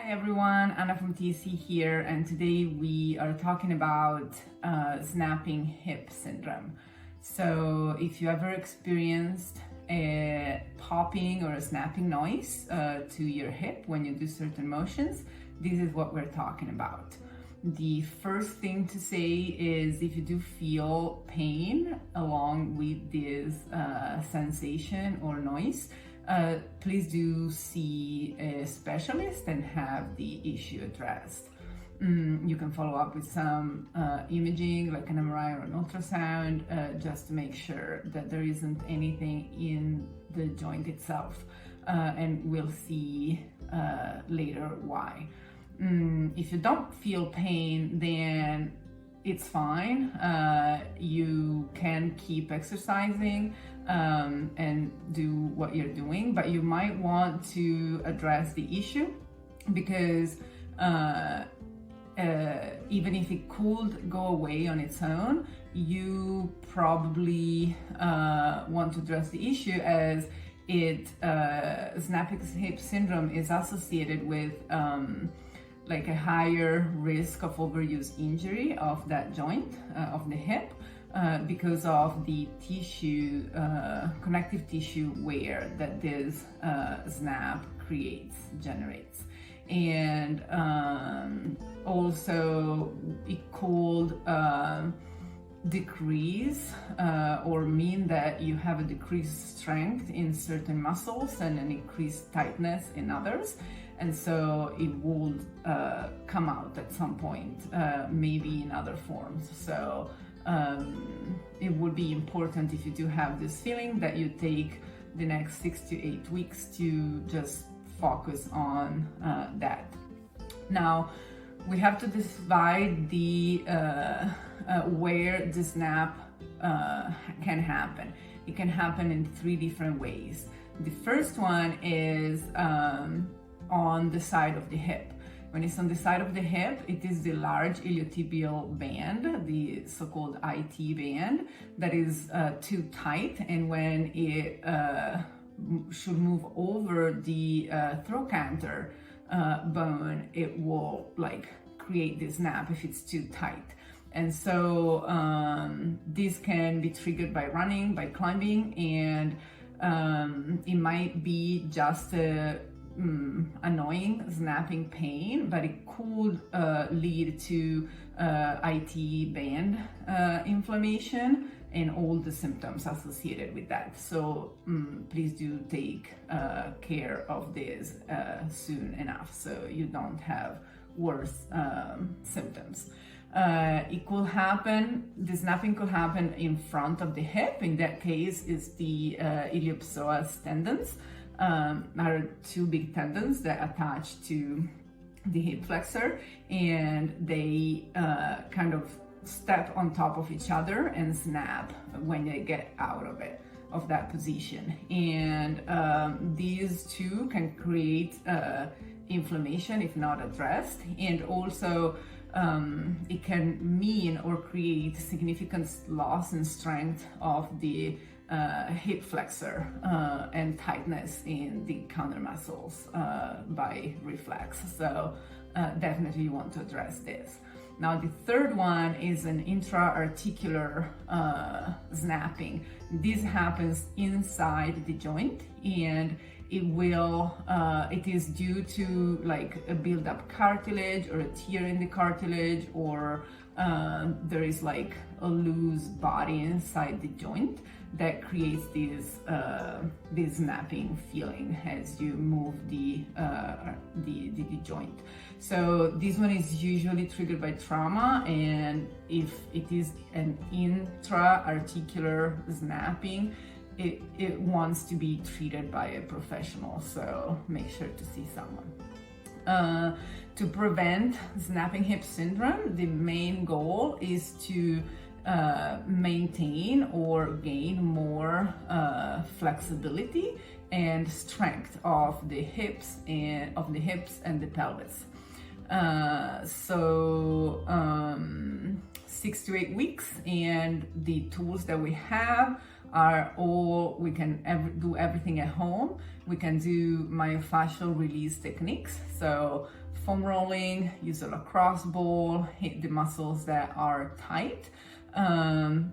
Hi everyone, Anna from TEC here, and today we are talking about snapping hip syndrome. So if you ever experienced a popping or a snapping noise to your hip when you do certain motions, this is what we're talking about. The first thing to say is if you do feel pain along with this sensation or noise, please do see a specialist and have the issue addressed. You can follow up with some imaging like an MRI or an ultrasound just to make sure that there isn't anything in the joint itself, and we'll see later why. If you don't feel pain, then it's fine. You can keep exercising and do what you're doing, but you might want to address the issue because even if it could go away on its own, you probably want to address the issue as snapping hip syndrome is associated with like a higher risk of overuse injury of that joint, of the hip, because of the tissue, connective tissue wear that this snap generates. And also it could decrease or mean that you have a decreased strength in certain muscles and an increased tightness in others. And so it would come out at some point, maybe in other forms. So it would be important, if you do have this feeling, that you take the next 6 to 8 weeks to just focus on that. Now, we have to divide the where the snap can happen. It can happen in 3 different ways. The first one is on the side of the hip. When it's on the side of the hip, it is the large iliotibial band, the so-called IT band, that is too tight, and when it should move over the trochanter bone, it will like create this snap if it's too tight. And so this can be triggered by running, by climbing, and it might be just a annoying snapping pain, but it could lead to IT band inflammation and all the symptoms associated with that. So please do take care of this soon enough so you don't have worse symptoms. It could happen, the snapping could happen in front of the hip. In that case, is the iliopsoas tendons. Are 2 big tendons that attach to the hip flexor, and they kind of step on top of each other and snap when they get out of that position. And these 2 can create inflammation if not addressed, and also it can mean or create significant loss in strength of the hip flexor and tightness in the counter muscles by reflex. So definitely you want to address this. Now the third one is an intra-articular snapping. This happens inside the joint, and it is due to like a build-up cartilage or a tear in the cartilage, or there is like a loose body inside the joint that creates this snapping feeling as you move the joint. So this one is usually triggered by trauma, and if it is an intra-articular snapping, it wants to be treated by a professional, so make sure to see someone. To prevent snapping hip syndrome, the main goal is to maintain or gain more flexibility and strength of the hips and the pelvis. So 6 to 8 weeks, and the tools that we have are all, we can do everything at home. We can do myofascial release techniques, so foam rolling, use a lacrosse ball, hit the muscles that are tight.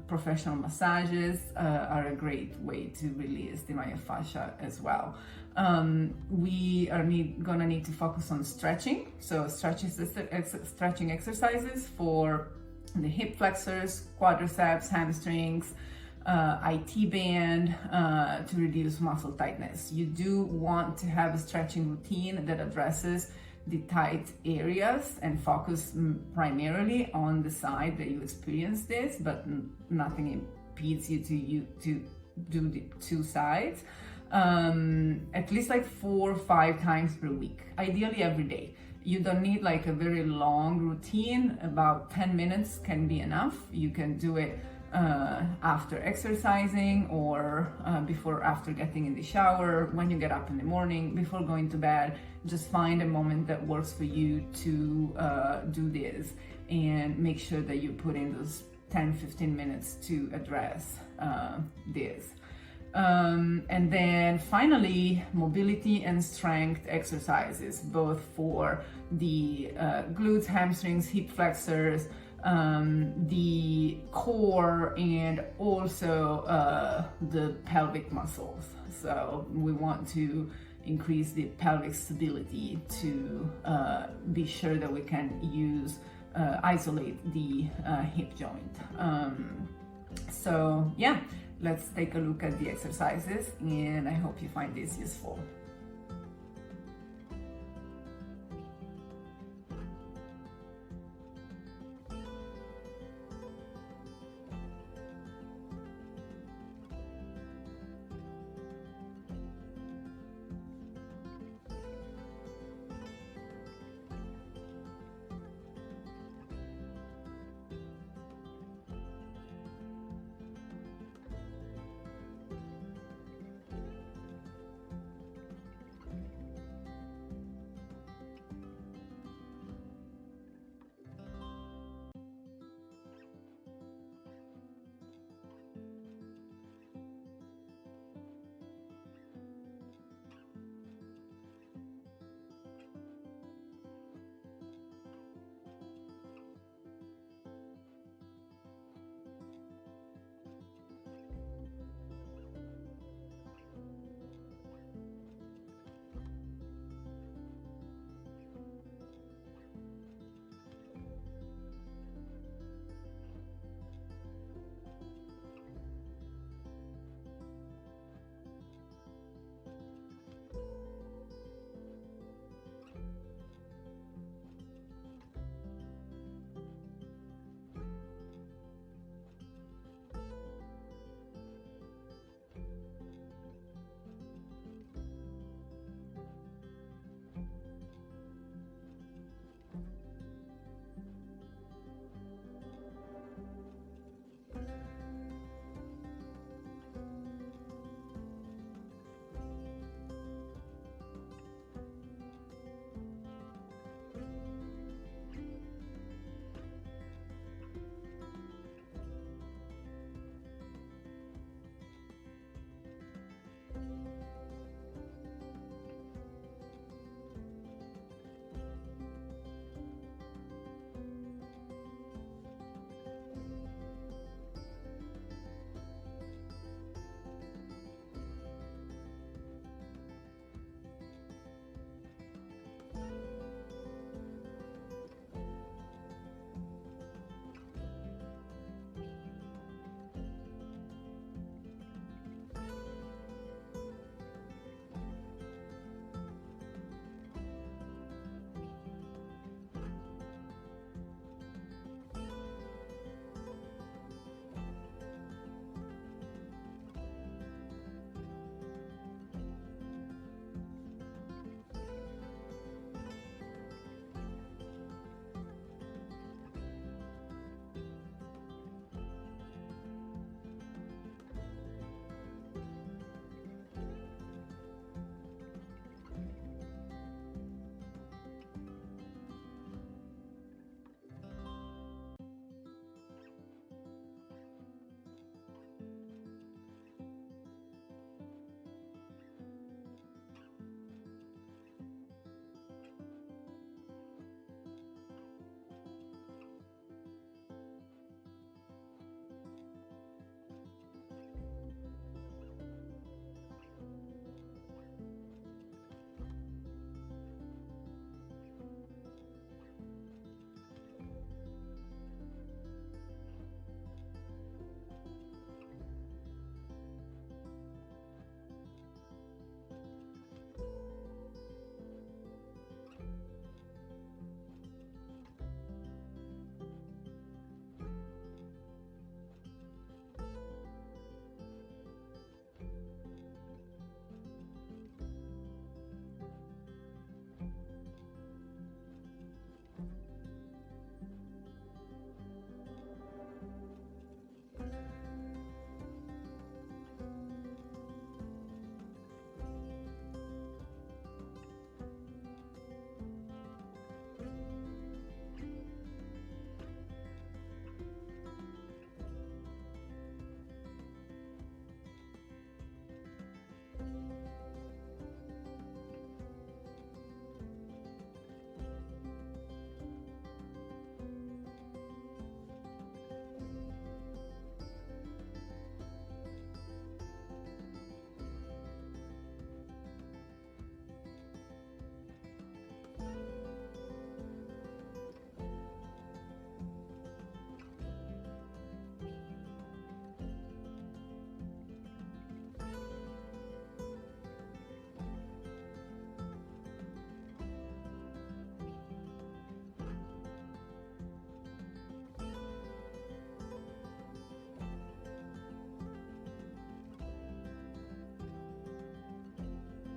Professional massages are a great way to release the myofascia as well. We are gonna need to focus on stretching. So stretching exercises for the hip flexors, quadriceps, hamstrings, IT band to reduce muscle tightness. You do want to have a stretching routine that addresses the tight areas and focus primarily on the side that you experience this, but nothing impedes you to do the two sides. At least like 4 or 5 times per week, ideally every day. You don't need like a very long routine. About 10 minutes can be enough. You can do it after exercising or after getting in the shower, when you get up in the morning, before going to bed. Just find a moment that works for you to do this, and make sure that you put in those 10-15 minutes to address this. And then finally, mobility and strength exercises, both for the glutes, hamstrings, hip flexors, the core, and also the pelvic muscles. So we want to increase the pelvic stability to be sure that we can isolate the hip joint. So yeah, let's take a look at the exercises, and I hope you find this useful.